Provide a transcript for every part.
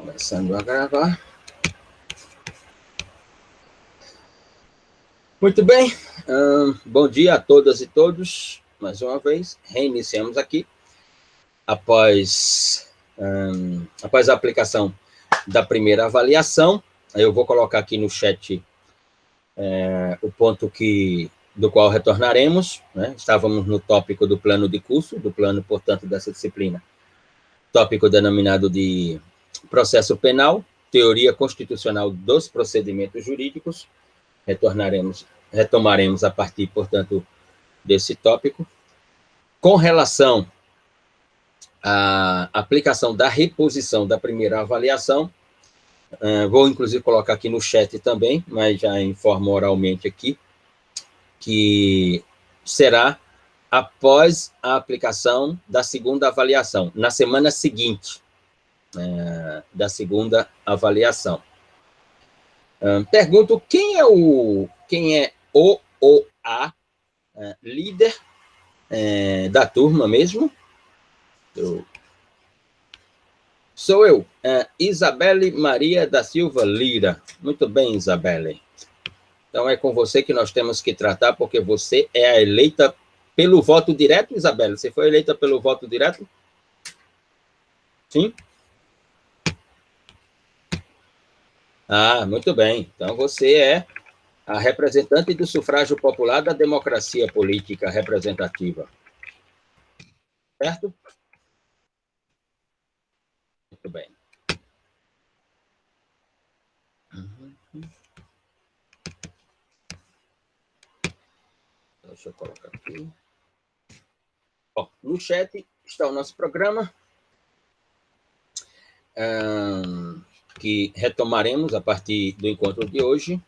Começando a gravar. Muito bem, bom dia a todas e todos. Mais uma vez, reiniciamos aqui. Após a aplicação da primeira avaliação, eu vou colocar aqui no chat o ponto do qual retornaremos, né? Estávamos no tópico do plano de curso, do plano, portanto, dessa disciplina. Tópico denominado de processo penal, teoria constitucional dos procedimentos jurídicos. Retomaremos a partir, portanto, desse tópico. Com relação à aplicação da reposição da primeira avaliação, vou, inclusive, colocar aqui no chat também, mas já informo oralmente aqui, que será após a aplicação da segunda avaliação, na semana seguinte da segunda avaliação. Pergunto quem é o ou a líder da turma mesmo? Sou eu, Isabelle Maria da Silva Lira. Muito bem, Isabelle. Então, é com você que nós temos que tratar, porque você é a eleita pelo voto direto, Isabelle? Você foi eleita pelo voto direto? Sim? Ah, muito bem. Então, você é a representante do sufrágio popular da democracia política representativa. Certo? Muito bem. Deixa eu colocar aqui. Bom, no chat está o nosso programa, que retomaremos a partir do encontro de hoje.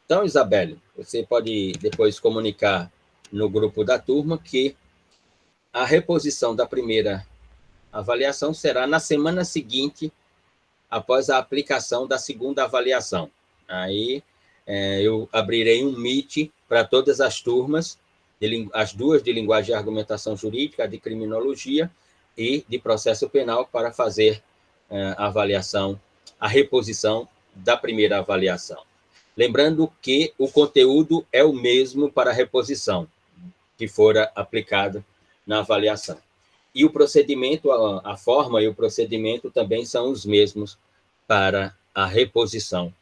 Então, Isabelle, você pode depois comunicar no grupo da turma que a reposição da primeira avaliação será na semana seguinte, após a aplicação da segunda avaliação. Aí eu abrirei um Meet para todas as turmas, as duas de linguagem e argumentação jurídica, a de criminologia e de processo penal, para fazer a avaliação, a reposição da primeira avaliação. Lembrando que o conteúdo é o mesmo para a reposição, que fora aplicado na avaliação. E o procedimento, a forma e o procedimento também são os mesmos para a reposição.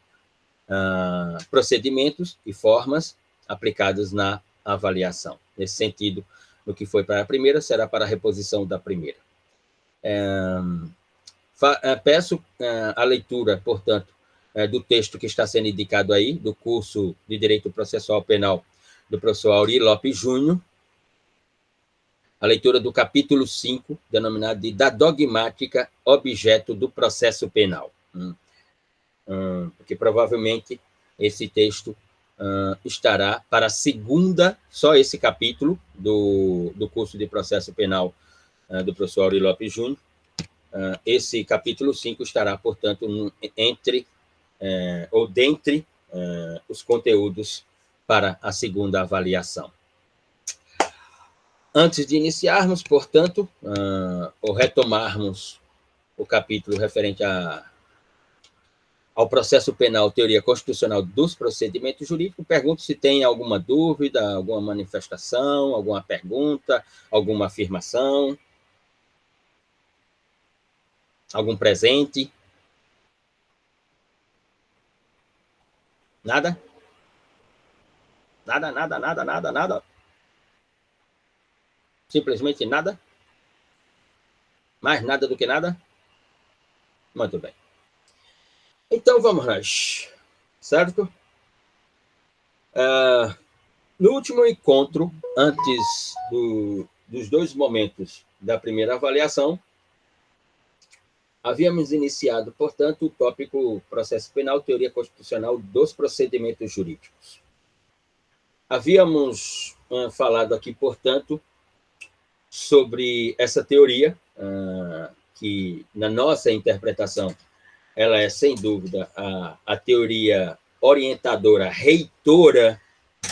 Procedimentos e formas aplicados na avaliação. Nesse sentido, no que foi para a primeira, será para a reposição da primeira. Peço a leitura, portanto, do texto que está sendo indicado aí, do curso de Direito Processual Penal do professor Auri Lopes Júnior, a leitura do capítulo 5, denominado de Da Dogmática Objeto do Processo Penal. Porque provavelmente esse texto estará para a segunda, só esse capítulo do curso de Processo Penal do professor Auri Lopes Júnior. Esse capítulo 5 estará, portanto, dentre os conteúdos para a segunda avaliação. Antes de iniciarmos, portanto, ou retomarmos o capítulo referente ao processo penal, teoria constitucional dos procedimentos jurídicos, pergunto se tem alguma dúvida, alguma manifestação, alguma pergunta, alguma afirmação, algum presente. Nada? Nada. Simplesmente nada? Mais nada do que nada? Muito bem. Então, vamos nós, certo? No último encontro, antes dos dois momentos da primeira avaliação, havíamos iniciado, portanto, o tópico processo penal, teoria constitucional dos procedimentos jurídicos. Havíamos falado aqui, portanto, sobre essa teoria, que, na nossa interpretação, ela é, sem dúvida, a teoria orientadora, reitora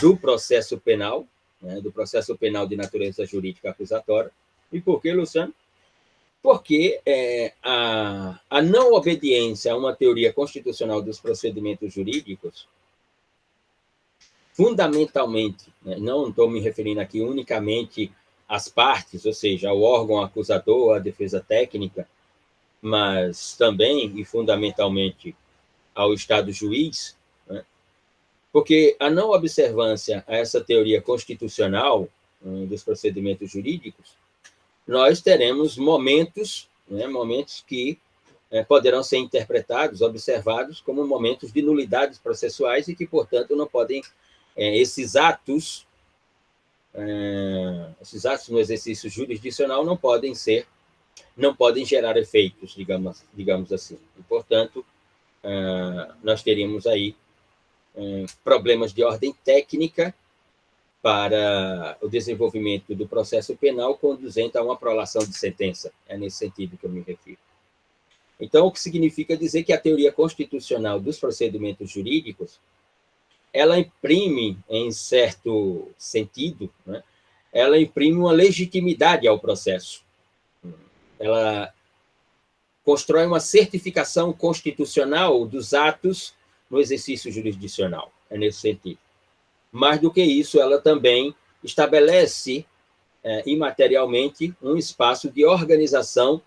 do processo penal, né, do processo penal de natureza jurídica acusatória. E por quê, Luciano? porque a não obediência a uma teoria constitucional dos procedimentos jurídicos, fundamentalmente, né, não estou me referindo aqui unicamente às partes, ou seja, ao órgão acusador, à defesa técnica, mas também e fundamentalmente ao Estado juiz, né, porque a não observância a essa teoria constitucional dos procedimentos jurídicos, nós teremos momentos, né, momentos que poderão ser interpretados, observados como momentos de nulidades processuais e que, portanto, não podem, esses atos no exercício jurisdicional não podem gerar efeitos, digamos assim. E, portanto, nós teríamos aí problemas de ordem técnica para o desenvolvimento do processo penal conduzindo a uma prolação de sentença. É nesse sentido que eu me refiro. Então, o que significa dizer que a teoria constitucional dos procedimentos jurídicos, ela imprime, em certo sentido, né, ela imprime uma legitimidade ao processo. Ela constrói uma certificação constitucional dos atos no exercício jurisdicional. É nesse sentido. Mais do que isso, ela também estabelece imaterialmente um espaço de organização,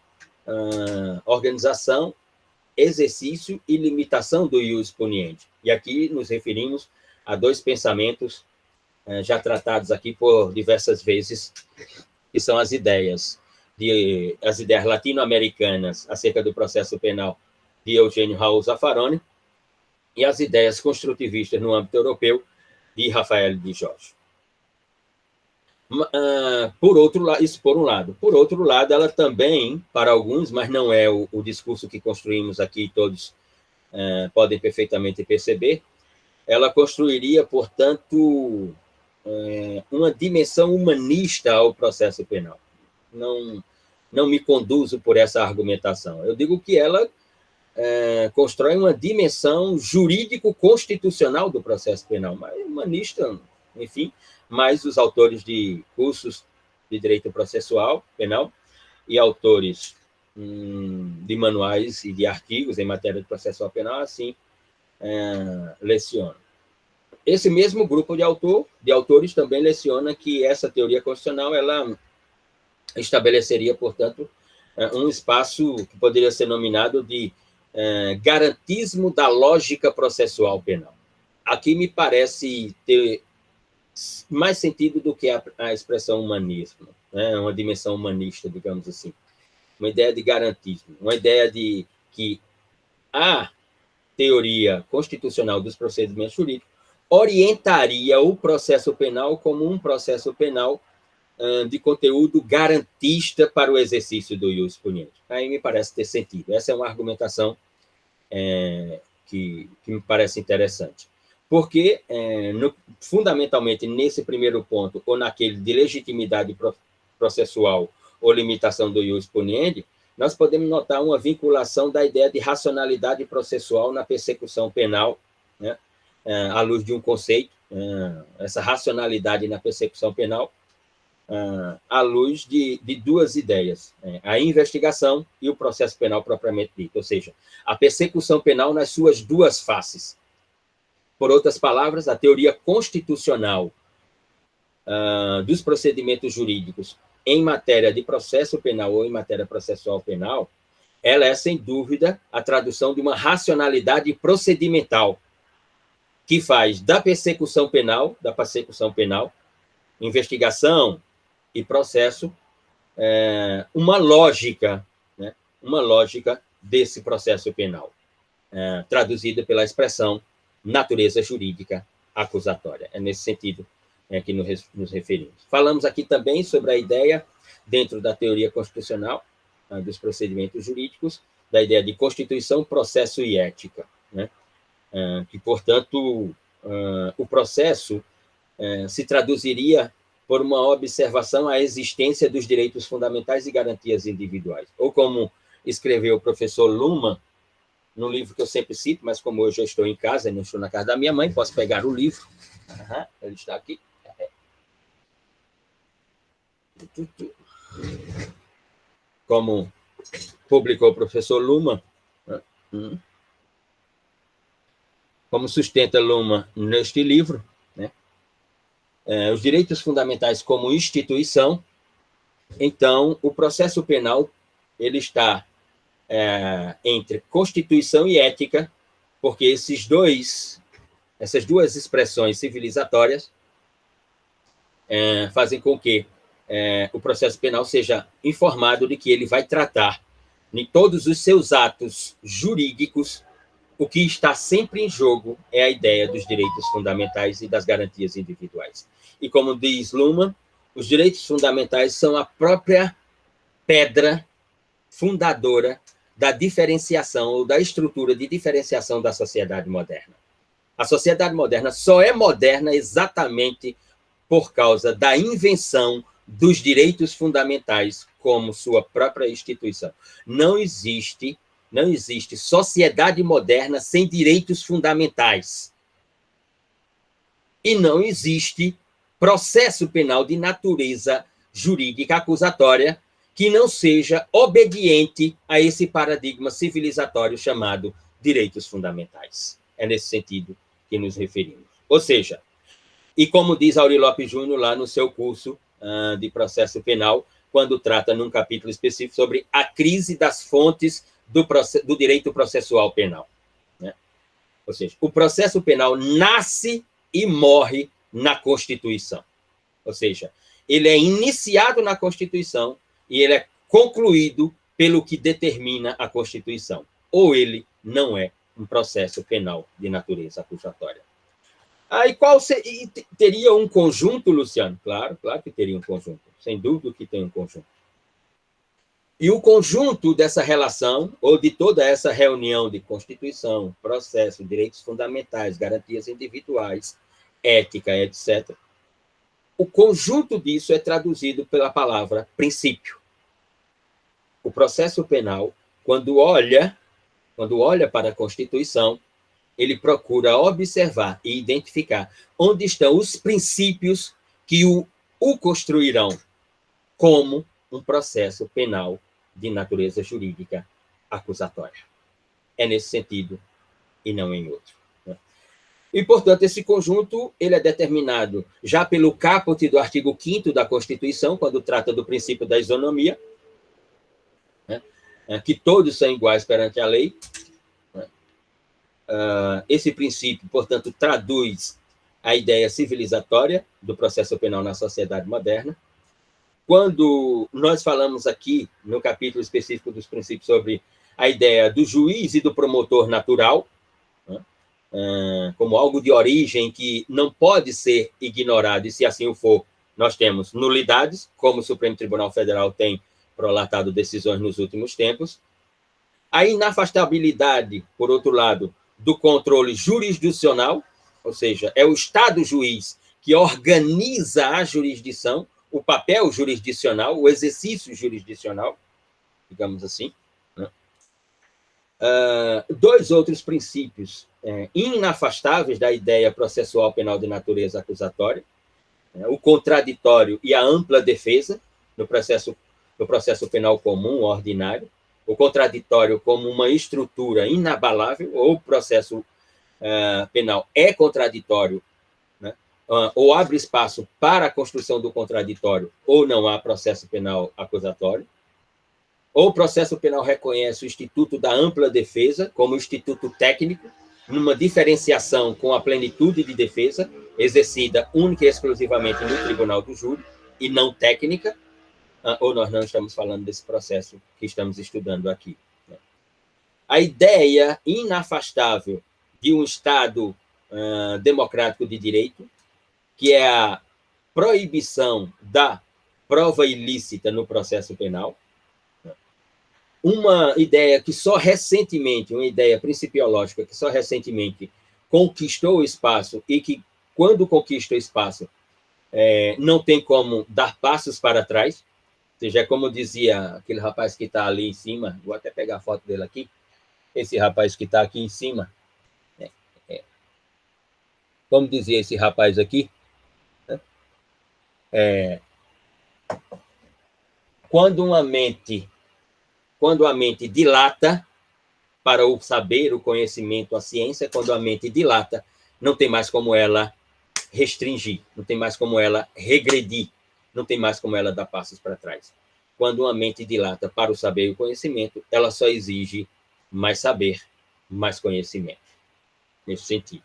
exercício e limitação do ius poniendi. E aqui nos referimos a dois pensamentos já tratados aqui por diversas vezes, que são as ideias latino-americanas acerca do processo penal de Eugênio Raul Zaffaroni e as ideias construtivistas no âmbito europeu de Rafael de Jorge. Por outro lado, isso por um lado. Por outro lado, ela também, para alguns, mas não é o discurso que construímos aqui, todos podem perfeitamente perceber, ela construiria, portanto, uma dimensão humanista ao processo penal. Não me conduzo por essa argumentação. Eu digo que ela constrói uma dimensão jurídico-constitucional do processo penal, mas humanista, enfim, mais os autores de cursos de direito processual penal e autores de manuais e de artigos em matéria de processual penal, assim, lecionam. Esse mesmo grupo de autores também leciona que essa teoria constitucional ela estabeleceria, portanto, um espaço que poderia ser nominado de garantismo da lógica processual penal. Aqui me parece ter mais sentido do que a expressão humanismo, né? Uma dimensão humanista, digamos assim. Uma ideia de garantismo, uma ideia de que a teoria constitucional dos procedimentos jurídicos orientaria o processo penal como um processo penal de conteúdo garantista para o exercício do ius poniendi. Aí me parece ter sentido. Essa é uma argumentação que me parece interessante. Porque, fundamentalmente, nesse primeiro ponto, ou naquele de legitimidade processual ou limitação do ius poniendi, nós podemos notar uma vinculação da ideia de racionalidade processual na persecução penal, né, à luz de um conceito, essa racionalidade na persecução penal, à luz de duas ideias, a investigação e o processo penal propriamente dito, ou seja, a persecução penal nas suas duas faces. Por outras palavras, a teoria constitucional dos procedimentos jurídicos em matéria de processo penal ou em matéria processual penal, ela é, sem dúvida, a tradução de uma racionalidade procedimental que faz da persecução penal, investigação e processo, uma lógica, né? Uma lógica desse processo penal, traduzida pela expressão natureza jurídica acusatória. É nesse sentido que nos referimos. Falamos aqui também sobre a ideia, dentro da teoria constitucional dos procedimentos jurídicos, da ideia de constituição, processo e ética, né? Que, portanto, o processo se traduziria por uma observação à existência dos direitos fundamentais e garantias individuais. Ou como escreveu o professor Luhmann, num livro que eu sempre cito, mas como hoje eu estou em casa e não estou na casa da minha mãe, posso pegar o livro. Ele está aqui. Como publicou o professor Luhmann, como sustenta Luhmann neste livro, né? Os direitos fundamentais como instituição. Então, o processo penal ele está entre Constituição e ética, porque essas duas expressões civilizatórias fazem com que o processo penal seja informado de que ele vai tratar em todos os seus atos jurídicos. O que está sempre em jogo é a ideia dos direitos fundamentais e das garantias individuais. E como diz Luhmann, os direitos fundamentais são a própria pedra fundadora da diferenciação ou da estrutura de diferenciação da sociedade moderna. A sociedade moderna só é moderna exatamente por causa da invenção dos direitos fundamentais como sua própria instituição. Não existe sociedade moderna sem direitos fundamentais. E não existe processo penal de natureza jurídica acusatória que não seja obediente a esse paradigma civilizatório chamado direitos fundamentais. É nesse sentido que nos referimos. Ou seja, e como diz Auri Lopes Júnior lá no seu curso de processo penal, quando trata num capítulo específico sobre a crise das fontes do direito processual penal, né? Ou seja, o processo penal nasce e morre na Constituição. Ou seja, ele é iniciado na Constituição e ele é concluído pelo que determina a Constituição. Ou ele não é um processo penal de natureza acusatória. E teria um conjunto, Luciano? Claro que teria um conjunto. Sem dúvida que tem um conjunto. E o conjunto dessa relação, ou de toda essa reunião de Constituição, processo, direitos fundamentais, garantias individuais, ética, etc., o conjunto disso é traduzido pela palavra princípio. O processo penal, quando olha para a Constituição, ele procura observar e identificar onde estão os princípios que o construirão como um processo penal de natureza jurídica acusatória. É nesse sentido e não em outro. E, portanto, esse conjunto ele é determinado já pelo caput do artigo 5º da Constituição, quando trata do princípio da isonomia, né? Que todos são iguais perante a lei. Esse princípio, portanto, traduz a ideia civilizatória do processo penal na sociedade moderna. Quando nós falamos aqui, no capítulo específico dos princípios, sobre a ideia do juiz e do promotor natural, né, como algo de origem que não pode ser ignorado, e se assim o for, nós temos nulidades, como o Supremo Tribunal Federal tem prolatado decisões nos últimos tempos. A inafastabilidade, por outro lado, do controle jurisdicional, ou seja, é o Estado juiz que organiza a jurisdição, o papel jurisdicional, o exercício jurisdicional, digamos assim, né? Dois outros princípios inafastáveis da ideia processual penal de natureza acusatória, né? O contraditório e a ampla defesa no processo penal comum, ordinário, o contraditório como uma estrutura inabalável, ou o processo penal é contraditório, né? Ou abre espaço para a construção do contraditório, ou não há processo penal acusatório. Ou o processo penal reconhece o instituto da ampla defesa como instituto técnico, numa diferenciação com a plenitude de defesa, exercida única e exclusivamente no tribunal do júri, e não técnica, ou nós não estamos falando desse processo que estamos estudando aqui. A ideia inafastável de um Estado democrático de direito, que é a proibição da prova ilícita no processo penal, uma ideia que só recentemente, uma ideia principiológica que só recentemente conquistou o espaço e que, quando conquista o espaço, não tem como dar passos para trás. Ou seja, como dizia aquele rapaz que está ali em cima, vou até pegar a foto dele aqui, esse rapaz que está aqui em cima, como dizia esse rapaz aqui, quando uma mente quando a mente dilata para o saber, o conhecimento, a ciência, quando a mente dilata, não tem mais como ela restringir, não tem mais como ela regredir, não tem mais como ela dar passos para trás. Quando uma mente dilata para o saber e o conhecimento, ela só exige mais saber, mais conhecimento, nesse sentido.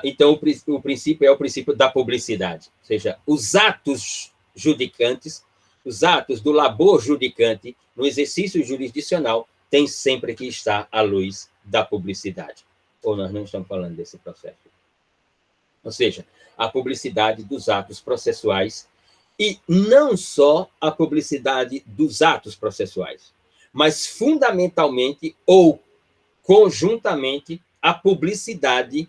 Então, o princípio é o princípio da publicidade, ou seja, os atos judicantes, os atos do labor judicante no exercício jurisdicional têm sempre que estar à luz da publicidade. Ou nós não estamos falando desse processo. Ou seja, a publicidade dos atos processuais, e não só a publicidade dos atos processuais, mas fundamentalmente ou conjuntamente a publicidade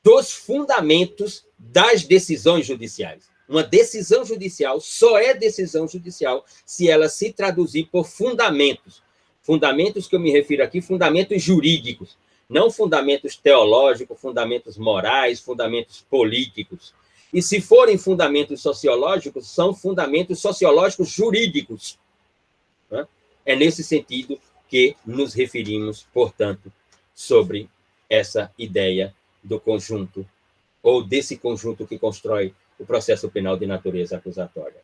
dos fundamentos das decisões judiciais. Uma decisão judicial só é decisão judicial se ela se traduzir por fundamentos. Fundamentos que eu me refiro aqui, fundamentos jurídicos, não fundamentos teológicos, fundamentos morais, fundamentos políticos. E se forem fundamentos sociológicos, são fundamentos sociológicos jurídicos. É nesse sentido que nos referimos, portanto, sobre essa ideia do conjunto, ou desse conjunto que constrói o processo penal de natureza acusatória.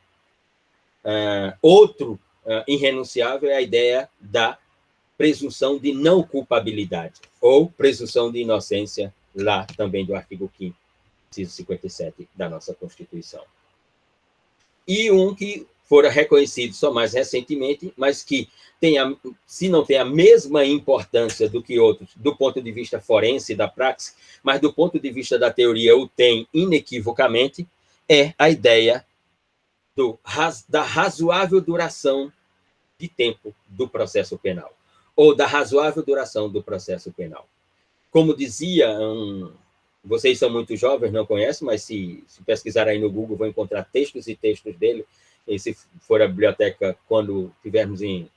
Outro irrenunciável é a ideia da presunção de não culpabilidade, ou presunção de inocência, lá também do artigo 5º, inciso 57 da nossa Constituição. E um que fora reconhecido só mais recentemente, mas que se não tem a mesma importância do que outros, do ponto de vista forense da praxe, mas do ponto de vista da teoria o tem inequivocamente, é a ideia da razoável duração de tempo do processo penal, ou da razoável duração do processo penal. Como dizia vocês são muito jovens, não conhecem, mas se pesquisar aí no Google, vão encontrar textos e textos dele, e se for a biblioteca, quando tivermos em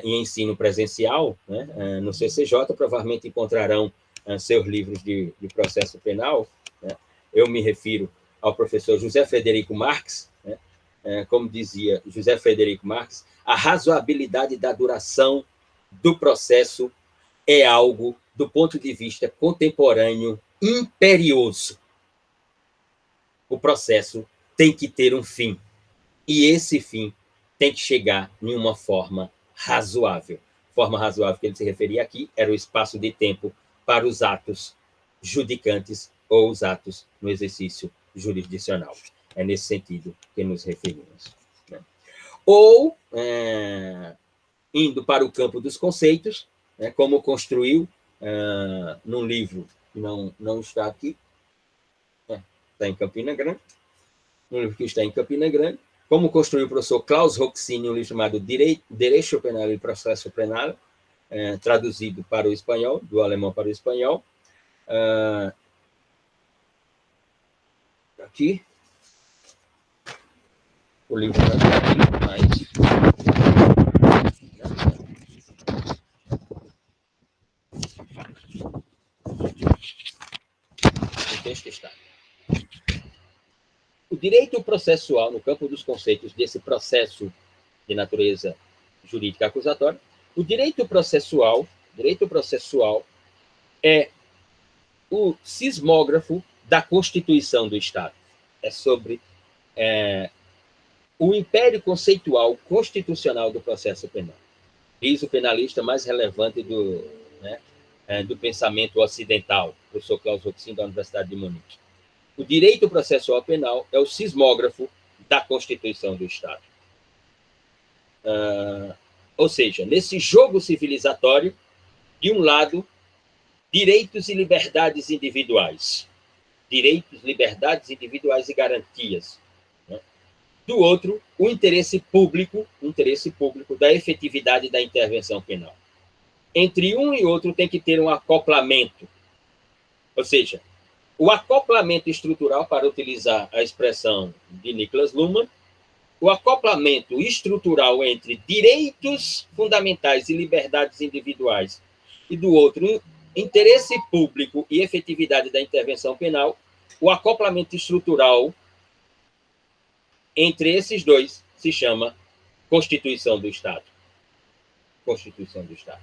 ensino presencial, né, no CCJ, provavelmente encontrarão seus livros de processo penal. Né? Eu me refiro ao professor José Frederico Marx, né? Como dizia José Frederico Marx, a razoabilidade da duração do processo é algo, do ponto de vista contemporâneo, imperioso. O processo tem que ter um fim, e esse fim tem que chegar em uma forma razoável. Forma razoável que ele se referia aqui era o espaço de tempo para os atos judicantes ou os atos no exercício jurisdicional. É nesse sentido que nos referimos. Né? Ou, indo para o campo dos conceitos, né, como construiu num livro que não está aqui, está em Campina Grande, um livro que está em Campina Grande, como construiu o professor Klaus Roxini, um livro chamado Direito Penal e Processo Penal, traduzido para o espanhol, do alemão para o espanhol. Aqui. O livro não está aqui, mas... O texto está. O direito processual, no campo dos conceitos desse processo de natureza jurídica acusatória, o direito processual é o sismógrafo da Constituição do Estado. É sobre o império conceitual constitucional do processo penal. Diz o penalista mais relevante do pensamento ocidental, o professor Klaus Roxin, da Universidade de Munique. O direito processual penal é o sismógrafo da Constituição do Estado. Ou seja, nesse jogo civilizatório, de um lado, direitos e liberdades individuais. Direitos, liberdades individuais e garantias. Né? Do outro, o interesse público da efetividade da intervenção penal. Entre um e outro tem que ter um acoplamento. Ou seja, o acoplamento estrutural, para utilizar a expressão de Niklas Luhmann, o acoplamento estrutural entre direitos fundamentais e liberdades individuais, e do outro, interesse público e efetividade da intervenção penal, o acoplamento estrutural entre esses dois se chama Constituição do Estado. Constituição do Estado.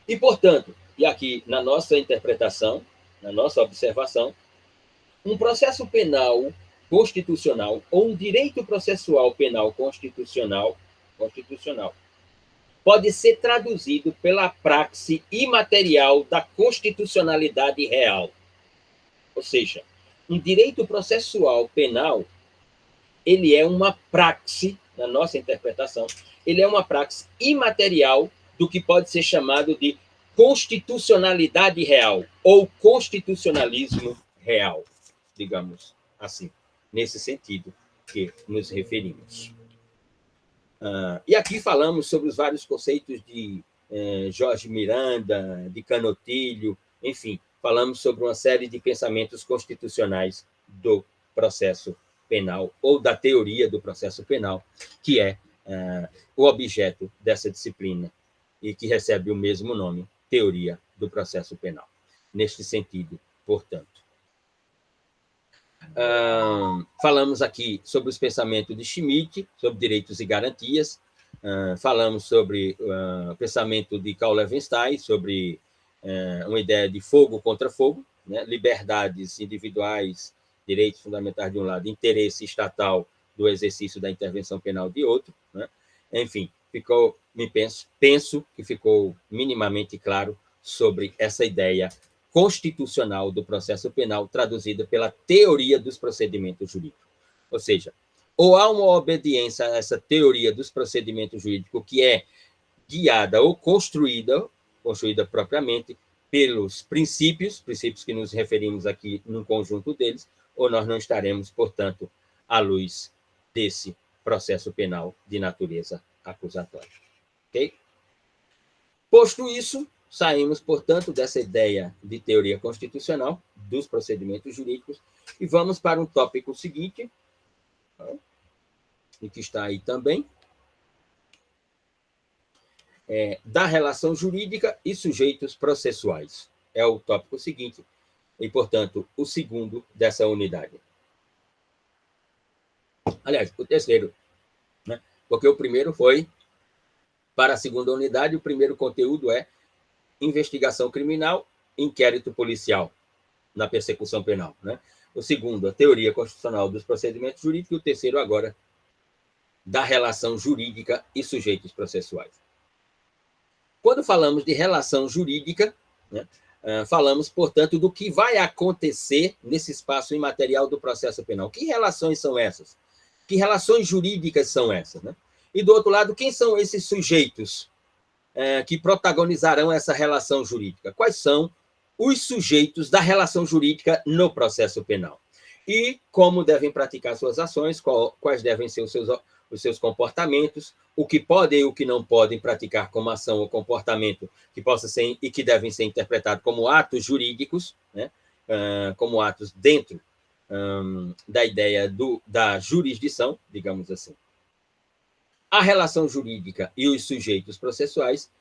E, portanto, e aqui na nossa interpretação, na nossa observação, um processo penal constitucional ou um direito processual penal constitucional pode ser traduzido pela praxe imaterial da constitucionalidade real. Ou seja, um direito processual penal, ele é uma praxe, na nossa interpretação, ele é uma praxe imaterial do que pode ser chamado de constitucionalidade real ou constitucionalismo real, digamos assim, nesse sentido que nos referimos. E aqui falamos sobre os vários conceitos de Jorge Miranda, de Canutilho, enfim, falamos sobre uma série de pensamentos constitucionais do processo penal, ou da teoria do processo penal, que é o objeto dessa disciplina e que recebe o mesmo nome, teoria do processo penal. Neste sentido, portanto. Falamos aqui sobre os pensamentos de Schmitt, sobre direitos e garantias, falamos sobre o pensamento de Karl Levenstein, sobre uma ideia de fogo contra fogo, né? Liberdades individuais, direitos fundamentais de um lado, interesse estatal do exercício da intervenção penal de outro, né? Enfim, penso que ficou minimamente claro sobre essa ideia constitucional do processo penal, traduzida pela teoria dos procedimentos jurídicos. Ou seja, ou há uma obediência a essa teoria dos procedimentos jurídicos que é guiada ou construída propriamente pelos princípios que nos referimos aqui num conjunto deles, ou nós não estaremos, portanto, à luz desse processo penal de natureza acusatória. Ok? Posto isso, saímos, portanto, dessa ideia de teoria constitucional dos procedimentos jurídicos e vamos para um tópico seguinte, e que está aí também, da relação jurídica e sujeitos processuais. É o tópico seguinte e, portanto, o segundo dessa unidade. Aliás, o terceiro, né? Porque o primeiro foi para a segunda unidade, o primeiro conteúdo é investigação criminal, inquérito policial na persecução penal, né? O segundo, a teoria constitucional dos procedimentos jurídicos, e o terceiro, agora, da relação jurídica e sujeitos processuais. Quando falamos de relação jurídica, né, falamos, portanto, do que vai acontecer nesse espaço imaterial do processo penal. Que relações são essas? Que relações jurídicas são essas? Né? E, do outro lado, quem são esses sujeitos que protagonizarão essa relação jurídica? Quais são os sujeitos da relação jurídica no processo penal? E como devem praticar suas ações, quais devem ser os seus comportamentos, o que podem e o que não podem praticar como ação ou comportamento que possa ser e que devem ser interpretados como atos jurídicos, né? Como atos dentro da ideia da jurisdição, digamos assim. A relação jurídica e os sujeitos processuais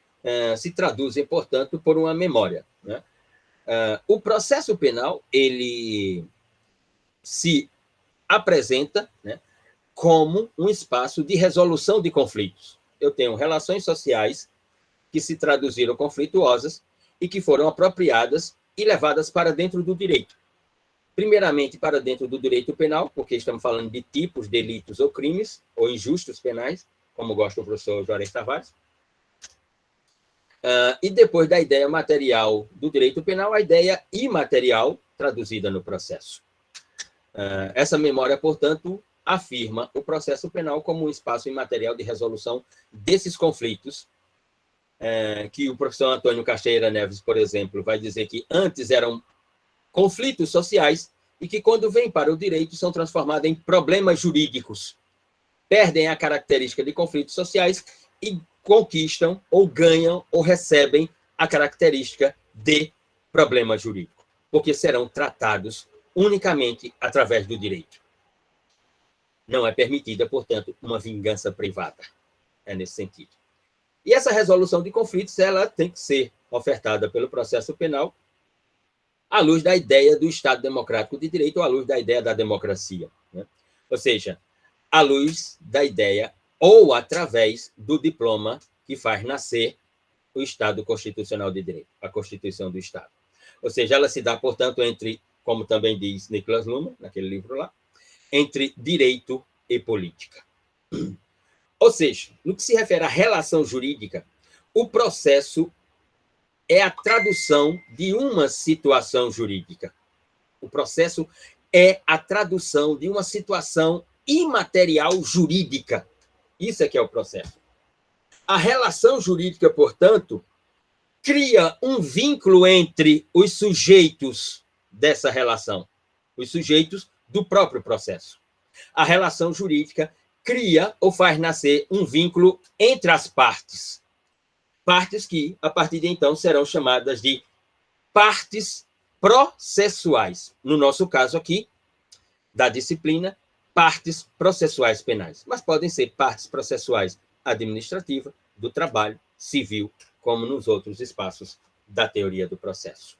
se traduzem, portanto, por uma memória, né? O processo penal, ele se apresenta, né, como um espaço de resolução de conflitos. Eu tenho relações sociais que se traduziram conflituosas e que foram apropriadas e levadas para dentro do direito. Primeiramente, para dentro do direito penal, porque estamos falando de tipos, delitos ou crimes, ou injustos penais, como gosta o professor Juarez Tavares. E depois da ideia material do direito penal, a ideia imaterial traduzida no processo. Essa memória, portanto, afirma o processo penal como um espaço imaterial de resolução desses conflitos, que o professor Antônio Caixeira Neves, por exemplo, vai dizer que antes eram conflitos sociais e que, quando vêm para o direito, são transformados em problemas jurídicos. Perdem a característica de conflitos sociais e conquistam, ou ganham, ou recebem a característica de problema jurídico, porque serão tratados unicamente através do direito. Não é permitida, portanto, uma vingança privada. É nesse sentido. E essa resolução de conflitos, ela tem que ser ofertada pelo processo penal à luz da ideia do Estado Democrático de Direito ou à luz da ideia da democracia, né? Ou seja, à luz da ideia ou através do diploma que faz nascer o Estado constitucional de direito, a Constituição do Estado. Ou seja, ela se dá, portanto, entre, como também diz Niklas Luhmann, naquele livro lá, entre direito e política. Ou seja, no que se refere à relação jurídica, o processo é a tradução de uma situação jurídica. O processo é a tradução de uma situação imaterial jurídica. Isso é que é o processo. A relação jurídica, portanto, cria um vínculo entre os sujeitos dessa relação, os sujeitos do próprio processo. A relação jurídica cria ou faz nascer um vínculo entre as partes. Partes que, a partir de então, serão chamadas de partes processuais. No nosso caso aqui, da disciplina, partes processuais penais. Mas podem ser partes processuais administrativa, do trabalho, civil, como nos outros espaços da teoria do processo.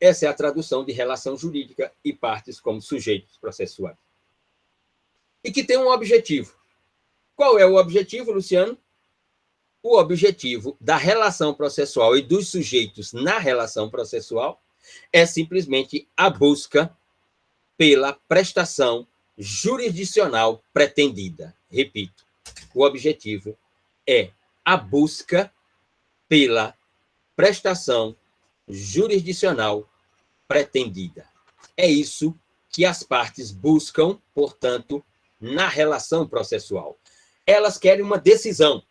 Essa é a tradução de relação jurídica e partes como sujeitos processuais. E que tem um objetivo. Qual é o objetivo, Luciano? O objetivo da relação processual e dos sujeitos na relação processual é simplesmente a busca pela prestação jurisdicional pretendida. Repito, o objetivo é a busca pela prestação jurisdicional pretendida. É isso que as partes buscam, portanto, na relação processual. Elas querem uma decisão,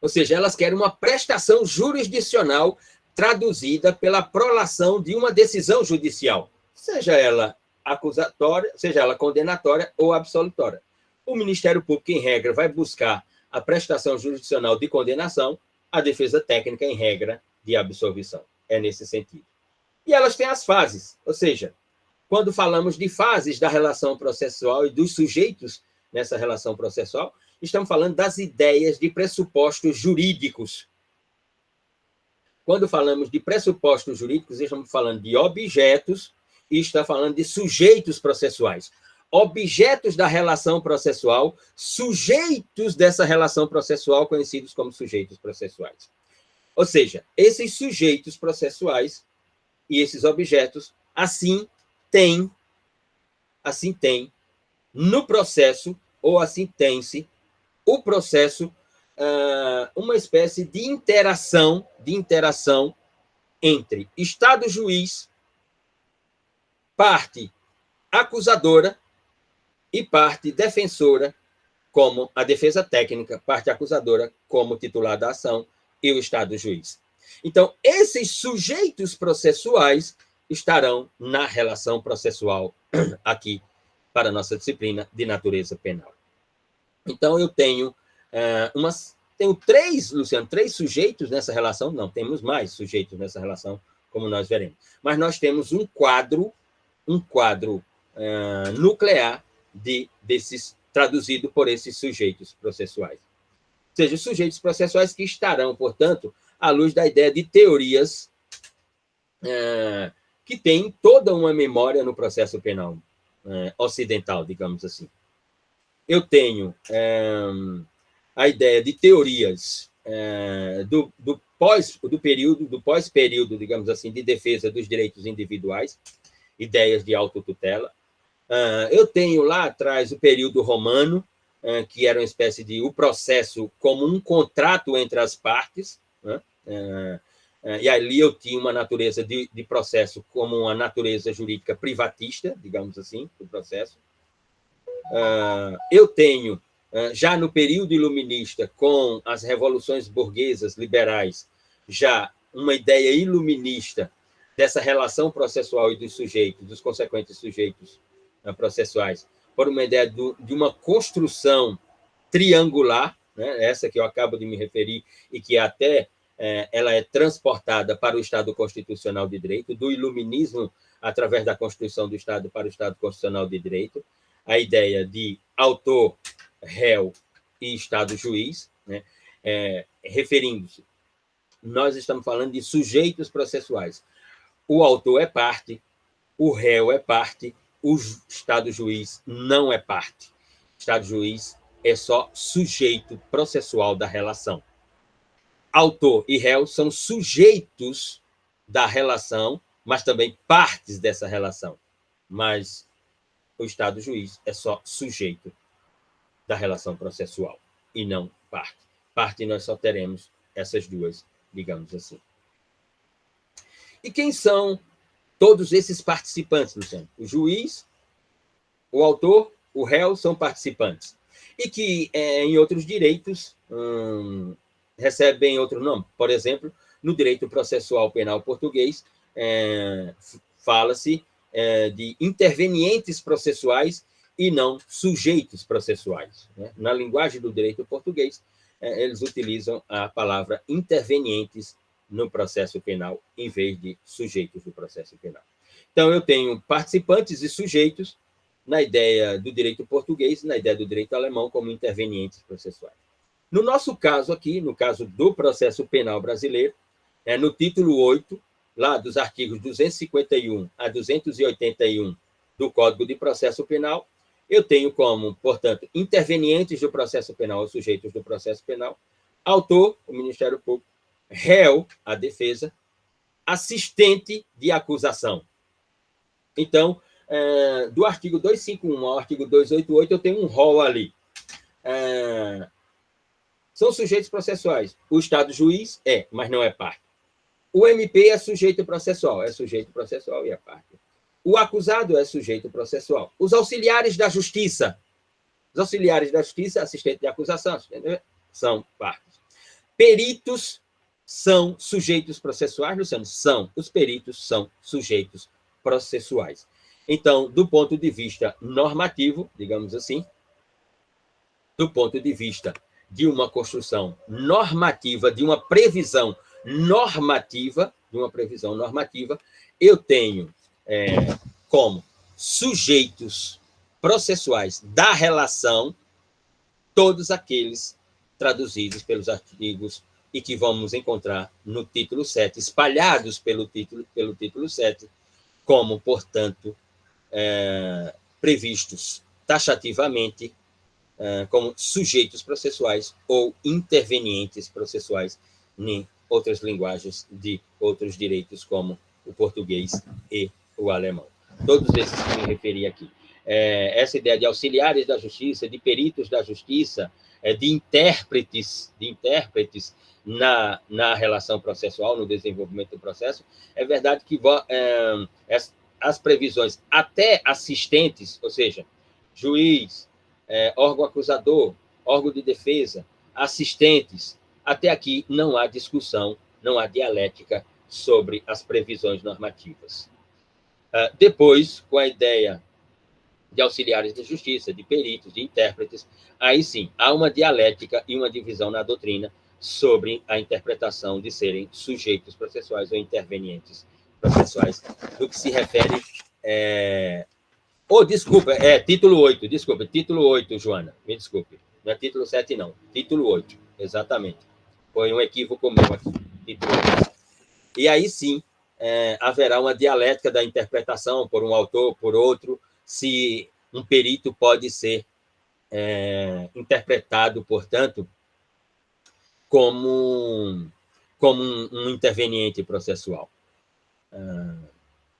ou seja, elas querem uma prestação jurisdicional traduzida pela prolação de uma decisão judicial, seja ela acusatória, seja ela condenatória ou absolutória. O Ministério Público, em regra, vai buscar a prestação jurisdicional de condenação, a defesa técnica, em regra, de absolvição. É nesse sentido. E elas têm as fases, ou seja, quando falamos de fases da relação processual e dos sujeitos nessa relação processual, estamos falando das ideias de pressupostos jurídicos. Quando falamos de pressupostos jurídicos, estamos falando de objetos e está falando de sujeitos processuais. Objetos da relação processual, sujeitos dessa relação processual, conhecidos como sujeitos processuais. Ou seja, esses sujeitos processuais e esses objetos, assim têm no processo, ou assim tem-se o processo, uma espécie de interação entre Estado-juiz, parte acusadora e parte defensora, como a defesa técnica, parte acusadora como titular da ação e o Estado-juiz. Então, esses sujeitos processuais estarão na relação processual aqui para a nossa disciplina de natureza penal. Então, eu tenho três, Luciano, três sujeitos nessa relação. Não, temos mais sujeitos nessa relação, como nós veremos. Mas nós temos um quadro nuclear desses, traduzido por esses sujeitos processuais. Ou seja, os sujeitos processuais que estarão, portanto, à luz da ideia de teorias que têm toda uma memória no processo penal ocidental, digamos assim. Eu tenho a ideia de teorias do pós-período, digamos assim, de defesa dos direitos individuais, ideias de autotutela. Eu tenho lá atrás o período romano, que era uma espécie de o processo como um contrato entre as partes, né? E ali eu tinha uma natureza de processo como uma natureza jurídica privatista, digamos assim, do processo. Eu tenho, já no período iluminista, com as revoluções burguesas liberais, já uma ideia iluminista dessa relação processual e dos sujeitos, dos consequentes sujeitos processuais, por uma ideia de uma construção triangular, né? Essa que eu acabo de me referir e que até ela é transportada para o Estado Constitucional de Direito, do iluminismo através da Constituição do Estado para o Estado Constitucional de Direito, a ideia de autor, réu e Estado-juiz, né? Referindo-se, nós estamos falando de sujeitos processuais. O autor é parte, o réu é parte, o Estado-juiz não é parte. O Estado-juiz é só sujeito processual da relação. Autor e réu são sujeitos da relação, mas também partes dessa relação. Mas o Estado juiz é só sujeito da relação processual e não parte. Parte nós só teremos essas duas, digamos assim. E quem são todos esses participantes, Luciano? O juiz, o autor, o réu são participantes. E que, em outros direitos, recebem outro nome. Por exemplo, no direito processual penal português, fala-se de intervenientes processuais e não sujeitos processuais. Né? Na linguagem do direito português, eles utilizam a palavra intervenientes no processo penal, em vez de sujeitos do processo penal. Então, eu tenho participantes e sujeitos na ideia do direito português, na ideia do direito alemão, como intervenientes processuais. No nosso caso aqui, no caso do processo penal brasileiro, no título 8, lá dos artigos 251 a 281 do Código de Processo Penal, eu tenho como, portanto, intervenientes do processo penal, os sujeitos do processo penal, autor, o Ministério Público, réu, a defesa, assistente de acusação. Então, do artigo 251 ao artigo 288, eu tenho um rol ali. São sujeitos processuais. O Estado juiz mas não é parte. O MP é sujeito processual e é parte. O acusado é sujeito processual. Os auxiliares da justiça, assistente de acusação, são partes. Peritos são sujeitos processuais, Luciano? São. Os peritos são sujeitos processuais. Então, do ponto de vista normativo, digamos assim, do ponto de vista de uma construção normativa, de uma previsão normativa, eu tenho como sujeitos processuais da relação todos aqueles traduzidos pelos artigos e que vamos encontrar no título 7, espalhados pelo título 7, como, portanto, previstos taxativamente como sujeitos processuais ou intervenientes processuais em outras linguagens de outros direitos, como o português e o alemão. Todos esses que me referi aqui. Essa ideia de auxiliares da justiça, de peritos da justiça, de intérpretes na relação processual, no desenvolvimento do processo, é verdade que as previsões até assistentes, ou seja, juiz, órgão acusador, órgão de defesa, assistentes, até aqui não há discussão, não há dialética sobre as previsões normativas. Depois, com a ideia de auxiliares de justiça, de peritos, de intérpretes, aí sim, há uma dialética e uma divisão na doutrina sobre a interpretação de serem sujeitos processuais ou intervenientes processuais, do que se refere... título 8, Joana, me desculpe. Não é título 7, não. Título 8, exatamente. Foi um equívoco meu aqui. Título 8. E aí sim, haverá uma dialética da interpretação por um autor, por outro, se um perito pode ser interpretado, portanto, como um interveniente processual.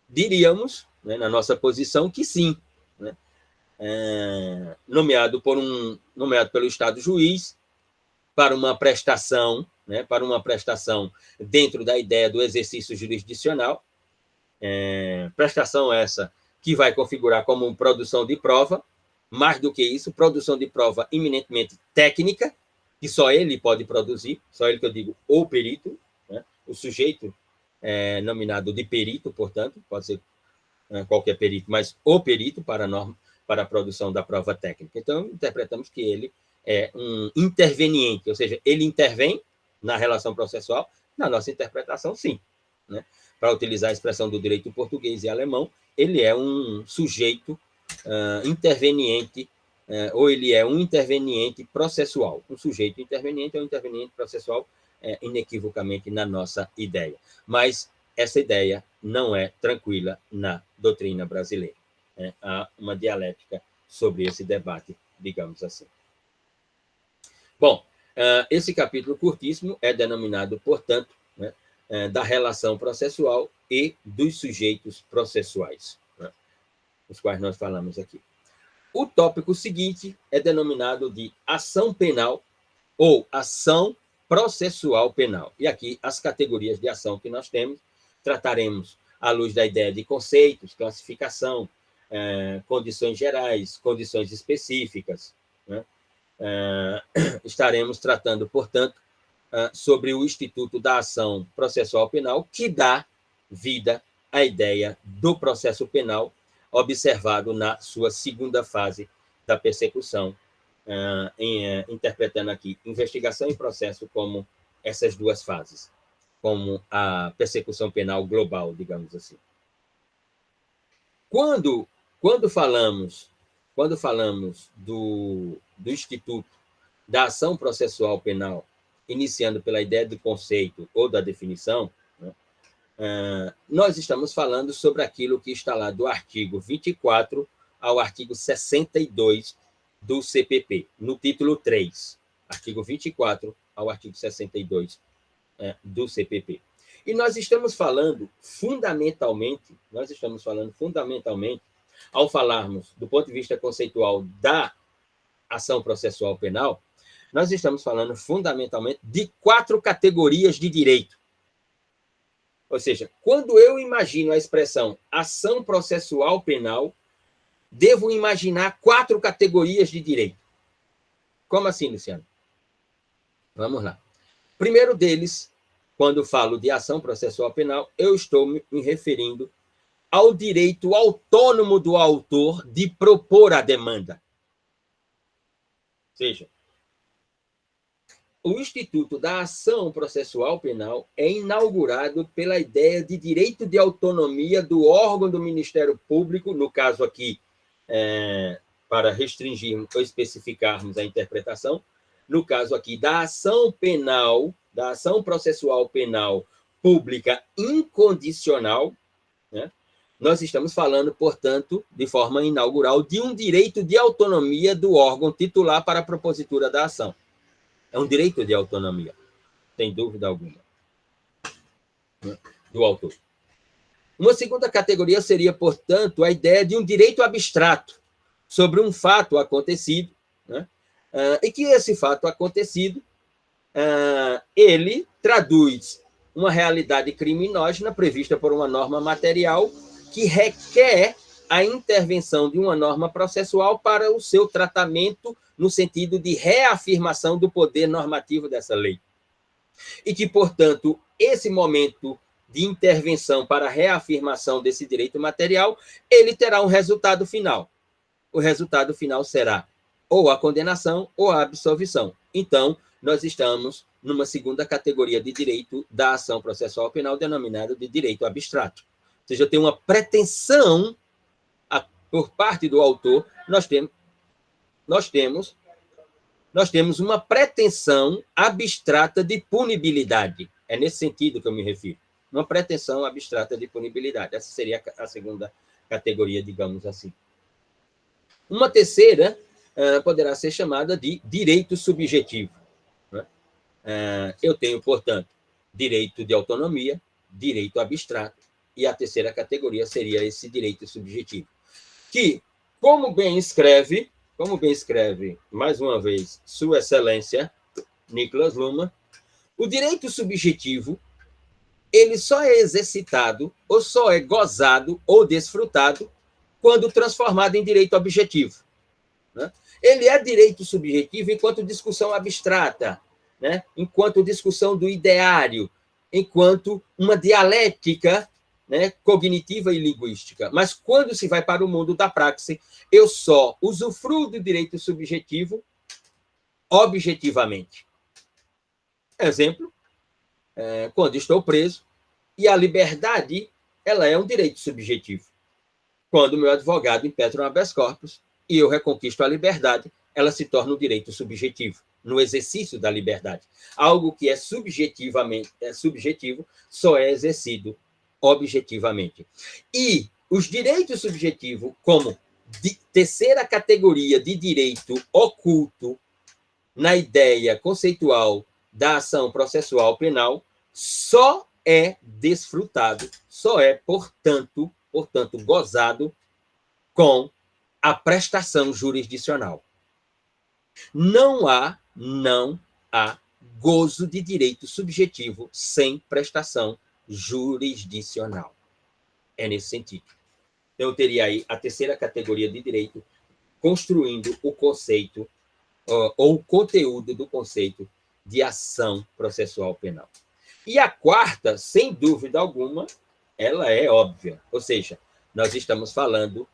Diríamos, né, na nossa posição, que sim, né? Nomeado pelo Estado juiz para uma prestação, né, dentro da ideia do exercício jurisdicional, prestação essa que vai configurar como produção de prova, mais do que isso, produção de prova eminentemente técnica, que só ele pode produzir, só ele que eu digo, o perito, né, o sujeito nominado de perito, portanto, pode ser qualquer perito, mas o perito para a produção da prova técnica. Então, interpretamos que ele é um interveniente, ou seja, ele intervém na relação processual, na nossa interpretação, sim. Né? Para utilizar a expressão do direito português e alemão, ele é um sujeito interveniente, ou ele é um interveniente processual. Um sujeito interveniente é um interveniente processual, inequivocamente na nossa ideia. Mas essa ideia não é tranquila na doutrina brasileira. Há uma dialética sobre esse debate, digamos assim. Bom, esse capítulo curtíssimo é denominado, portanto, né, da relação processual e dos sujeitos processuais, né, os quais nós falamos aqui. O tópico seguinte é denominado de ação penal ou ação processual penal. E aqui as categorias de ação que nós temos, trataremos à luz da ideia de conceitos, classificação, condições gerais, condições específicas, né? Estaremos tratando, portanto, sobre o Instituto da Ação Processual Penal, que dá vida à ideia do processo penal, observado na sua segunda fase da persecução, interpretando aqui investigação e processo como essas duas fases, como a persecução penal global, digamos assim. Quando falamos do Instituto da Ação Processual Penal, iniciando pela ideia do conceito ou da definição, né, nós estamos falando sobre aquilo que está lá do artigo 24 ao artigo 62 do CPP, no título 3, artigo 24 ao artigo 62 do CPP. E nós estamos falando fundamentalmente, ao falarmos do ponto de vista conceitual da ação processual penal, nós estamos falando fundamentalmente de 4 categorias de direito. Ou seja, quando eu imagino a expressão ação processual penal, devo imaginar 4 categorias de direito. Como assim, Luciano? Vamos lá. Primeiro deles, quando falo de ação processual penal, eu estou me referindo ao direito autônomo do autor de propor a demanda. Ou seja, o Instituto da Ação Processual Penal é inaugurado pela ideia de direito de autonomia do órgão do Ministério Público, no caso aqui, para restringirmos ou especificarmos a interpretação, no caso aqui da ação penal, da ação processual penal pública incondicional, né? Nós estamos falando, portanto, de forma inaugural, de um direito de autonomia do órgão titular para a propositura da ação. É um direito de autonomia, sem dúvida alguma, né, do autor. Uma segunda categoria seria, portanto, a ideia de um direito abstrato sobre um fato acontecido, né, e que esse fato acontecido, ele traduz uma realidade criminógena prevista por uma norma material que requer a intervenção de uma norma processual para o seu tratamento no sentido de reafirmação do poder normativo dessa lei. E que, portanto, esse momento de intervenção para a reafirmação desse direito material, ele terá um resultado final. O resultado final será ou a condenação ou a absolvição. Então, nós estamos numa segunda categoria de direito da ação processual penal, denominada de direito abstrato. Ou seja, tem uma pretensão por parte do autor, nós temos uma pretensão abstrata de punibilidade. É nesse sentido que eu me refiro. Uma pretensão abstrata de punibilidade. Essa seria a segunda categoria, digamos assim. Uma terceira poderá ser chamada de direito subjetivo. Né? Eu tenho, portanto, direito de autonomia, direito abstrato, e a terceira categoria seria esse direito subjetivo. Que, como bem escreve, mais uma vez, Sua Excelência, Nicolas Luma, o direito subjetivo, ele só é exercitado, ou só é gozado, ou desfrutado, quando transformado em direito objetivo. Né? Ele é direito subjetivo enquanto discussão abstrata, né? Enquanto discussão do ideário, enquanto uma dialética, né, cognitiva e linguística. Mas quando se vai para o mundo da praxe, eu só usufruo do direito subjetivo objetivamente. Exemplo, quando estou preso, e a liberdade, ela é um direito subjetivo. Quando o meu advogado impetra um habeas corpus e eu reconquisto a liberdade, ela se torna um direito subjetivo, no exercício da liberdade. Algo que é subjetivo só é exercido objetivamente. E os direitos subjetivos, como terceira categoria de direito oculto, na ideia conceitual da ação processual penal, só é desfrutado, só é, portanto, gozado com a prestação jurisdicional. Não há gozo de direito subjetivo sem prestação jurisdicional. É nesse sentido. Então, eu teria aí a terceira categoria de direito, construindo o conceito, ou o conteúdo do conceito de ação processual penal. E a quarta, sem dúvida alguma, ela é óbvia, ou seja, nós estamos falando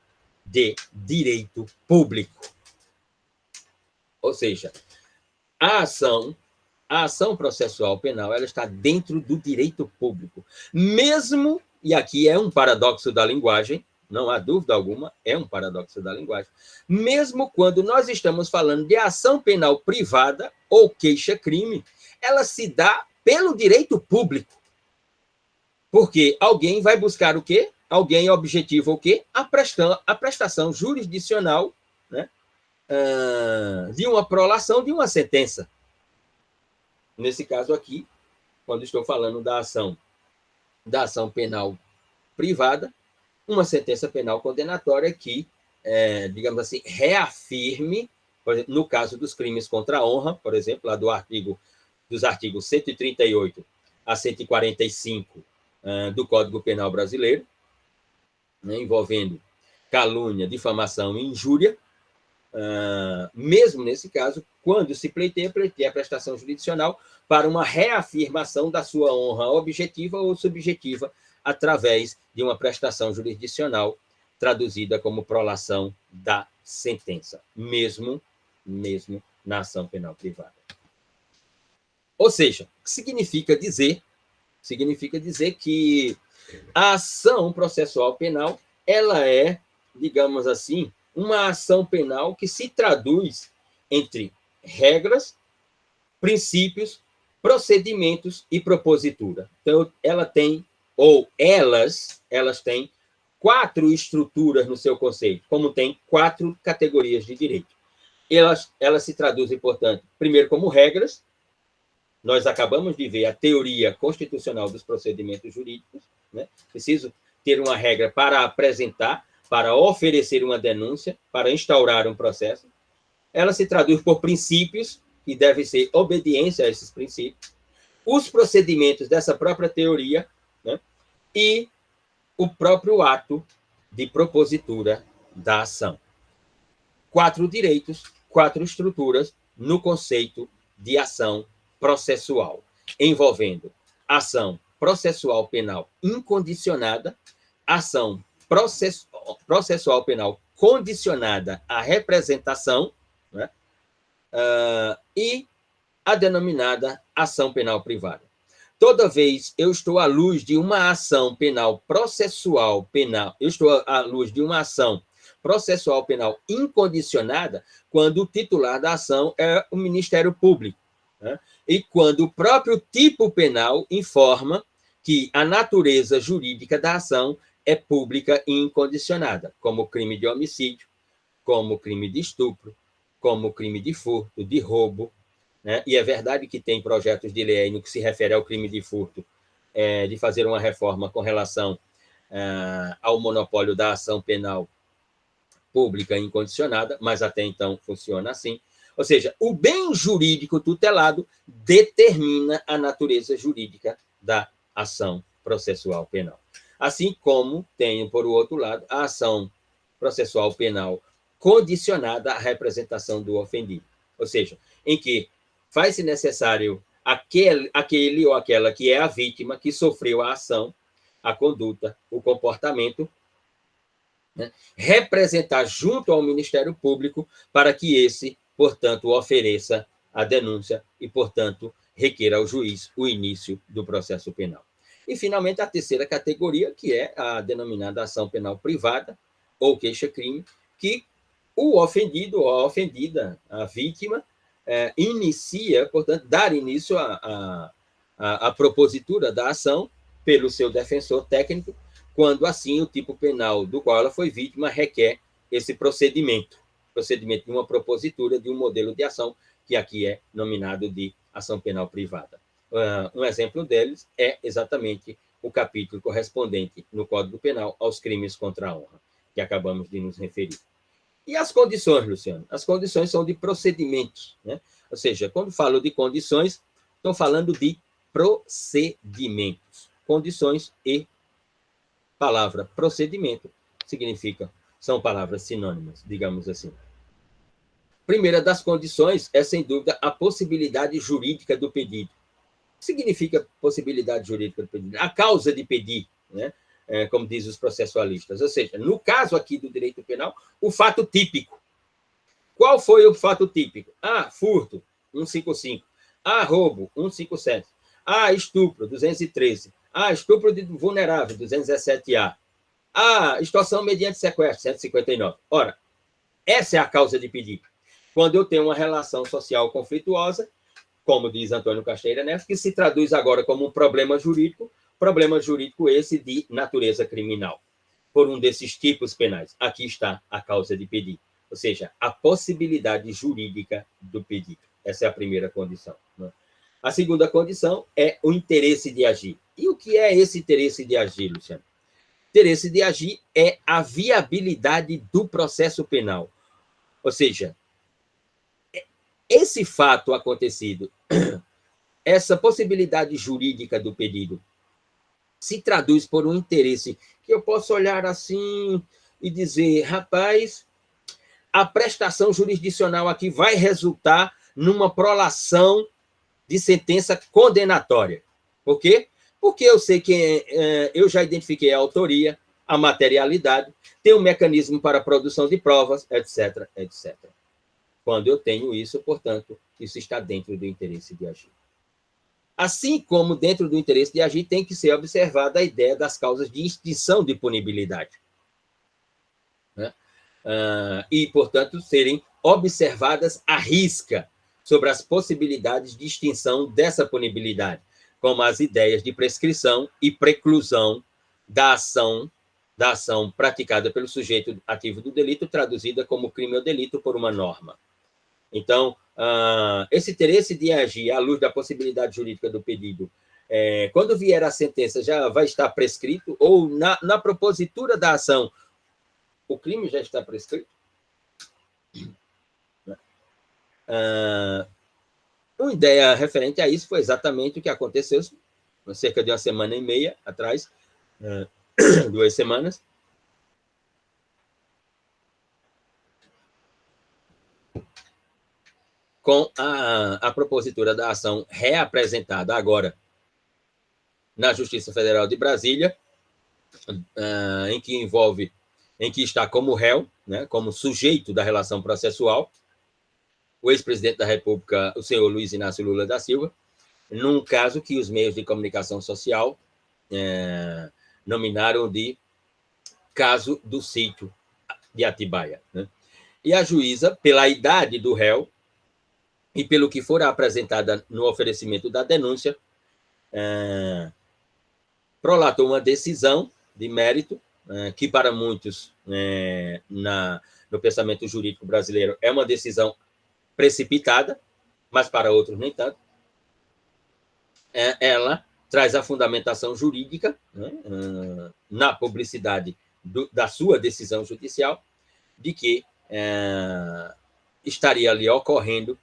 de direito público. Ou seja, a ação processual penal, ela está dentro do direito público. Mesmo, e aqui é um paradoxo da linguagem, não há dúvida alguma, é um paradoxo da linguagem, mesmo quando nós estamos falando de ação penal privada ou queixa-crime, ela se dá pelo direito público. Porque alguém vai buscar o quê? Alguém objetiva o quê? A prestação jurisdicional, né, de uma prolação de uma sentença. Nesse caso aqui, quando estou falando da ação penal privada, uma sentença penal condenatória que, digamos assim, reafirme, por exemplo, no caso dos crimes contra a honra, por exemplo, lá dos artigos 138 a 145 do Código Penal Brasileiro, né, envolvendo calúnia, difamação e injúria, mesmo nesse caso, quando se pleiteia a prestação jurisdicional para uma reafirmação da sua honra objetiva ou subjetiva através de uma prestação jurisdicional traduzida como prolação da sentença, mesmo na ação penal privada. Ou seja, significa dizer que a ação processual penal, ela é, digamos assim, uma ação penal que se traduz entre regras, princípios, procedimentos e propositura. Então, ela tem, ou elas têm 4 estruturas no seu conceito, como tem 4 categorias de direito. Elas se traduzem, portanto, primeiro como regras. Nós acabamos de ver a teoria constitucional dos procedimentos jurídicos, né? Preciso ter uma regra para apresentar, para oferecer uma denúncia, para instaurar um processo. Ela se traduz por princípios, que deve ser obediência a esses princípios, os procedimentos dessa própria teoria, né? E o próprio ato de propositura da ação. 4 direitos, 4 estruturas no conceito de ação processual, envolvendo ação processual penal incondicionada, ação processual penal condicionada à representação, né? E a denominada ação penal privada. Toda vez eu estou à luz de uma ação penal processual penal, eu estou à luz de uma ação processual penal incondicionada quando o titular da ação é o Ministério Público, né? E quando o próprio tipo penal informa que a natureza jurídica da ação é pública e incondicionada, como crime de homicídio, como crime de estupro, como crime de furto, de roubo, né? E é verdade que tem projetos de lei no que se refere ao crime de furto, de fazer uma reforma com relação ao monopólio da ação penal pública incondicionada, mas até então funciona assim. Ou seja, o bem jurídico tutelado determina a natureza jurídica da ação processual penal. Assim como tem, por outro lado, a ação processual penal condicionada à representação do ofendido. Ou seja, em que faz-se necessário aquele ou aquela que é a vítima que sofreu a ação, a conduta, o comportamento, né, representar junto ao Ministério Público para que esse, portanto, ofereça a denúncia e, portanto, requeira ao juiz o início do processo penal. E, finalmente, a terceira categoria, que é a denominada ação penal privada ou queixa-crime, que o ofendido ou a ofendida, a vítima, inicia, portanto, dar início à propositura da ação pelo seu defensor técnico, quando, assim, o tipo penal do qual ela foi vítima requer esse procedimento de uma propositura, de um modelo de ação que aqui é nominado de ação penal privada. Um exemplo deles é exatamente o capítulo correspondente no Código Penal aos crimes contra a honra, que acabamos de nos referir. E as condições, Luciano? As condições são de procedimentos, né? Ou seja, quando falo de condições, estou falando de procedimentos. Condições e palavra procedimento são palavras sinônimas, digamos assim. Primeira das condições é, sem dúvida, a possibilidade jurídica do pedido. O que significa possibilidade jurídica do pedido? A causa de pedir, né? Como dizem os processualistas. Ou seja, no caso aqui do direito penal, o fato típico. Qual foi o fato típico? Furto, 155. Roubo, 157. Estupro, 213. Estupro de vulnerável, 217-A. Extorsão mediante sequestro, 159. Ora, essa é a causa de pedir. Quando eu tenho uma relação social conflituosa, como diz Antônio Caixeira Neves, que se traduz agora como um problema jurídico esse de natureza criminal, por um desses tipos penais. Aqui está a causa de pedir, ou seja, a possibilidade jurídica do pedido. Essa é a primeira condição, né? A segunda condição é o interesse de agir. E o que é esse interesse de agir, Luciano? Interesse de agir é a viabilidade do processo penal. Ou seja, esse fato acontecido, essa possibilidade jurídica do pedido, se traduz por um interesse que eu posso olhar assim e dizer, rapaz, a prestação jurisdicional aqui vai resultar numa prolação de sentença condenatória. Por quê? Porque eu sei que eu já identifiquei a autoria, a materialidade, tem um mecanismo para a produção de provas, etc, etc. Quando eu tenho isso, portanto, isso está dentro do interesse de agir. Assim como dentro do interesse de agir tem que ser observada a ideia das causas de extinção de punibilidade, né? E, portanto, serem observadas à risca sobre as possibilidades de extinção dessa punibilidade, como as ideias de prescrição e preclusão da ação praticada pelo sujeito ativo do delito, traduzida como crime ou delito por uma norma. Então, esse interesse de agir à luz da possibilidade jurídica do pedido, quando vier a sentença, já vai estar prescrito, ou na propositura da ação, o crime já está prescrito? Uma ideia referente a isso foi exatamente o que aconteceu cerca de uma semana e meia atrás, 2 semanas, com a propositura da ação reapresentada agora na Justiça Federal de Brasília, em que está como réu, né, como sujeito da relação processual, o ex-presidente da República, o senhor Luiz Inácio Lula da Silva, num caso que os meios de comunicação social nominaram de caso do sítio de Atibaia, né? E a juíza, pela idade do réu e pelo que for apresentada no oferecimento da denúncia, prolatou uma decisão de mérito, que para muitos, no pensamento jurídico brasileiro, é uma decisão precipitada, mas para outros nem tanto. Ela traz a fundamentação jurídica, né, na publicidade da sua decisão judicial, de que estaria ali ocorrendo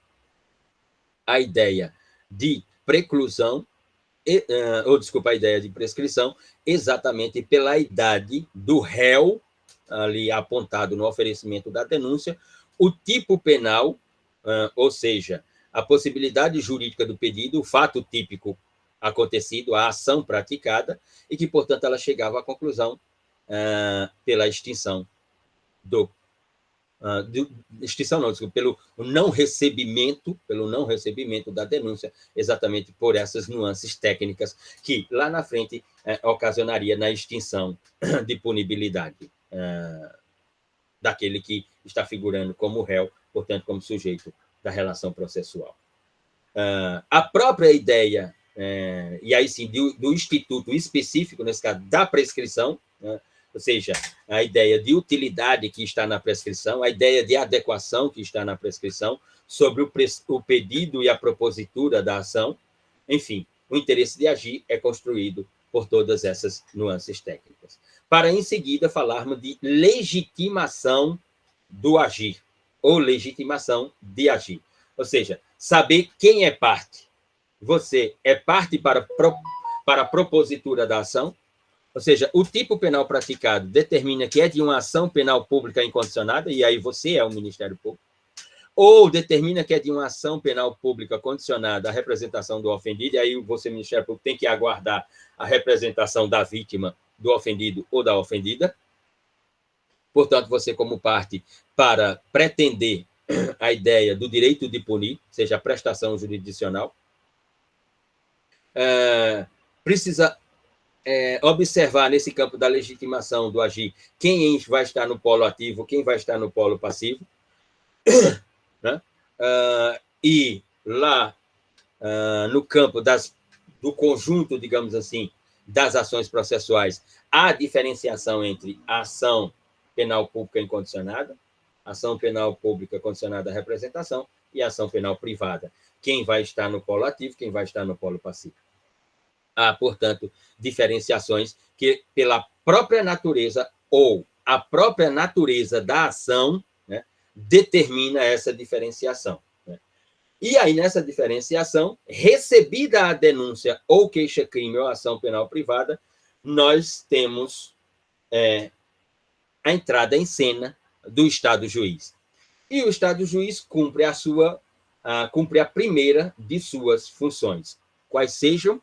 a ideia de preclusão, a ideia de prescrição, exatamente pela idade do réu, ali apontado no oferecimento da denúncia, o tipo penal, ou seja, a possibilidade jurídica do pedido, o fato típico acontecido, a ação praticada, e que, portanto, ela chegava à conclusão pela extinção pelo não recebimento da denúncia, exatamente por essas nuances técnicas que, lá na frente, ocasionaria na extinção de punibilidade daquele que está figurando como réu, portanto, como sujeito da relação processual. A própria ideia, e aí sim, do instituto específico, nesse caso, da prescrição, né, ou seja, a ideia de utilidade que está na prescrição, a ideia de adequação que está na prescrição, sobre o pedido e a propositura da ação, enfim, o interesse de agir é construído por todas essas nuances técnicas. Para, em seguida, falarmos de legitimação do agir, ou legitimação de agir. Ou seja, saber quem é parte. Você é parte para a propositura da ação, ou seja, o tipo penal praticado determina que é de uma ação penal pública incondicionada, e aí você é o Ministério Público, ou determina que é de uma ação penal pública condicionada à representação do ofendido, e aí você, Ministério Público, tem que aguardar a representação da vítima, do ofendido ou da ofendida. Portanto, você, como parte, para pretender a ideia do direito de punir, seja a prestação jurisdicional, precisa observar nesse campo da legitimação do agir quem vai estar no polo ativo, quem vai estar no polo passivo, né? E lá no campo do conjunto, digamos assim, das ações processuais, há diferenciação entre a ação penal pública incondicionada, ação penal pública condicionada à representação e ação penal privada. Quem vai estar no polo ativo, quem vai estar no polo passivo. Há, portanto, diferenciações que, pela própria natureza ou a própria natureza da ação, né, determina essa diferenciação. Né? E aí, nessa diferenciação, recebida a denúncia ou queixa-crime ou ação penal privada, nós temos a entrada em cena do Estado-juiz. E o Estado-juiz cumpre a primeira de suas funções. Quais sejam?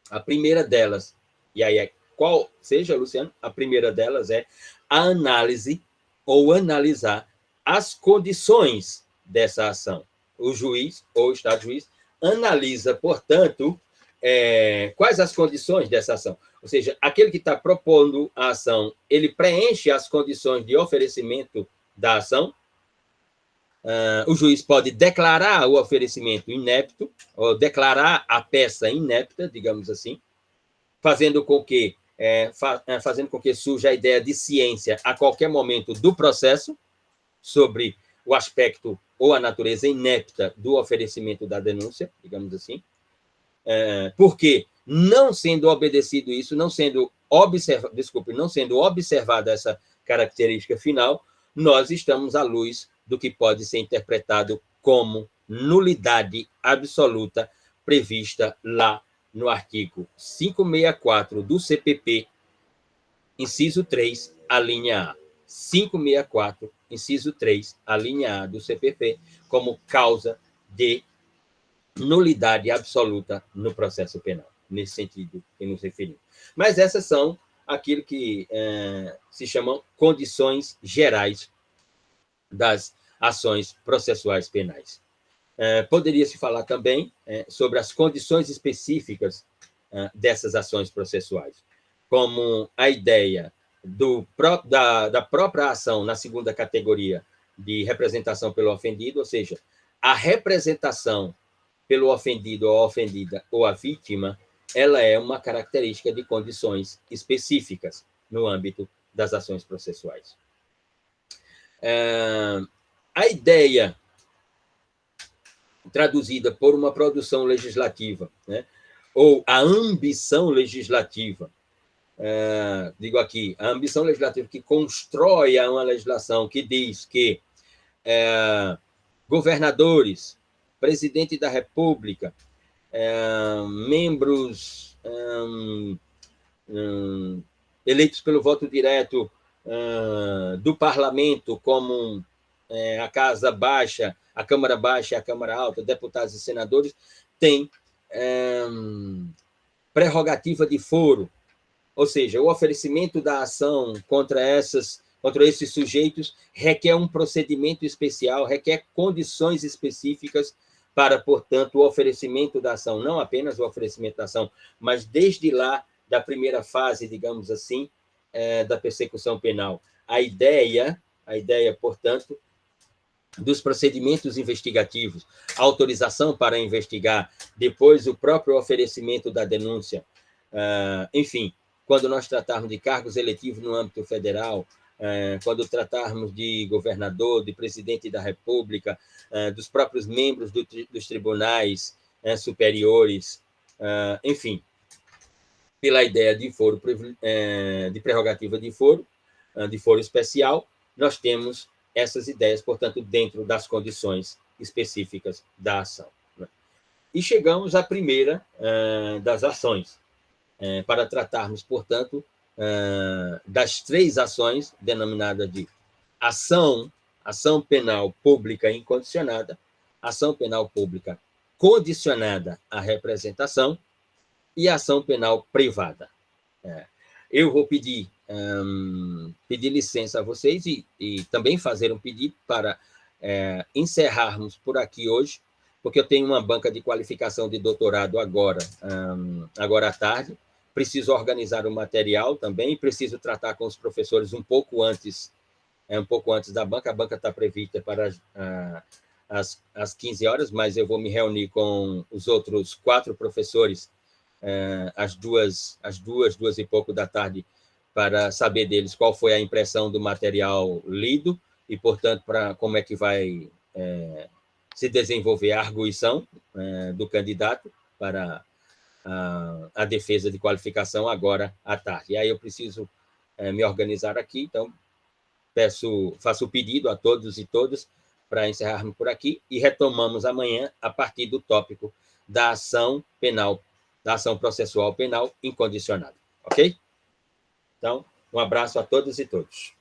A primeira delas, e aí qual seja, Luciano? A primeira delas é a análise ou analisar as condições dessa ação. O juiz ou o Estado-juiz analisa, portanto, quais as condições dessa ação. Ou seja, aquele que está propondo a ação, ele preenche as condições de oferecimento da ação. O juiz pode declarar o oferecimento inepto, ou declarar a peça inepta, digamos assim, fazendo com que surja a ideia de ciência a qualquer momento do processo sobre o aspecto ou a natureza inepta do oferecimento da denúncia, digamos assim, porque não sendo obedecido isso, não sendo observada essa característica final, nós estamos à luz do que pode ser interpretado como nulidade absoluta prevista lá no artigo 564 do CPP, inciso 3, a linha A. 564, inciso 3, a linha A do CPP, como causa de nulidade absoluta no processo penal, nesse sentido que nos referimos. Mas essas são aquilo que se chamam condições gerais das ações processuais penais. Poderia-se falar também sobre as condições específicas dessas ações processuais, como a ideia da própria ação na segunda categoria de representação pelo ofendido, ou seja, a representação pelo ofendido ou a ofendida ou a vítima, ela é uma característica de condições específicas no âmbito das ações processuais. A ideia traduzida por uma produção legislativa, né, ou a ambição legislativa, digo aqui, a ambição legislativa que constrói uma legislação que diz que governadores, presidente da República, membros eleitos pelo voto direto do parlamento, como a Casa Baixa, a Câmara Baixa e a Câmara Alta, deputados e senadores, têm prerrogativa de foro, ou seja, o oferecimento da ação contra esses sujeitos requer um procedimento especial, requer condições específicas para, portanto, o oferecimento da ação, não apenas o oferecimento da ação, mas desde lá, da primeira fase, digamos assim, da persecução penal. A ideia, portanto, dos procedimentos investigativos, autorização para investigar, depois o próprio oferecimento da denúncia, enfim, quando nós tratarmos de cargos eletivos no âmbito federal, quando tratarmos de governador, de presidente da República, dos próprios membros dos tribunais superiores, enfim, pela ideia de foro, de prerrogativa de foro especial, nós temos essas ideias, portanto, dentro das condições específicas da ação. E chegamos à primeira das ações, para tratarmos, portanto, das 3 ações denominadas de ação penal pública incondicionada, ação penal pública condicionada à representação e ação penal privada. Eu vou pedir licença a vocês e também fazer um pedido para encerrarmos por aqui hoje, porque eu tenho uma banca de qualificação de doutorado agora à tarde, preciso organizar o material também, preciso tratar com os professores um pouco antes da banca. A banca está prevista para às 15 horas, mas eu vou me reunir com os outros 4 professores às 2 e pouco da tarde, para saber deles qual foi a impressão do material lido e, portanto, para como é que vai se desenvolver a arguição do candidato para a defesa de qualificação agora à tarde. E aí eu preciso me organizar aqui, então faço o pedido a todos e todas para encerrarmos por aqui e retomamos amanhã a partir do tópico da ação penal, da ação processual penal incondicionada. Ok? Então, um abraço a todos e todos.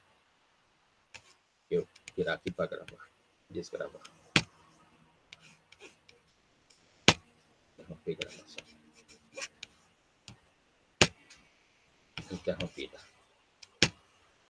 Eu vou tirar aqui para gravar. Desgravar. Interromper gravação. Interrompida.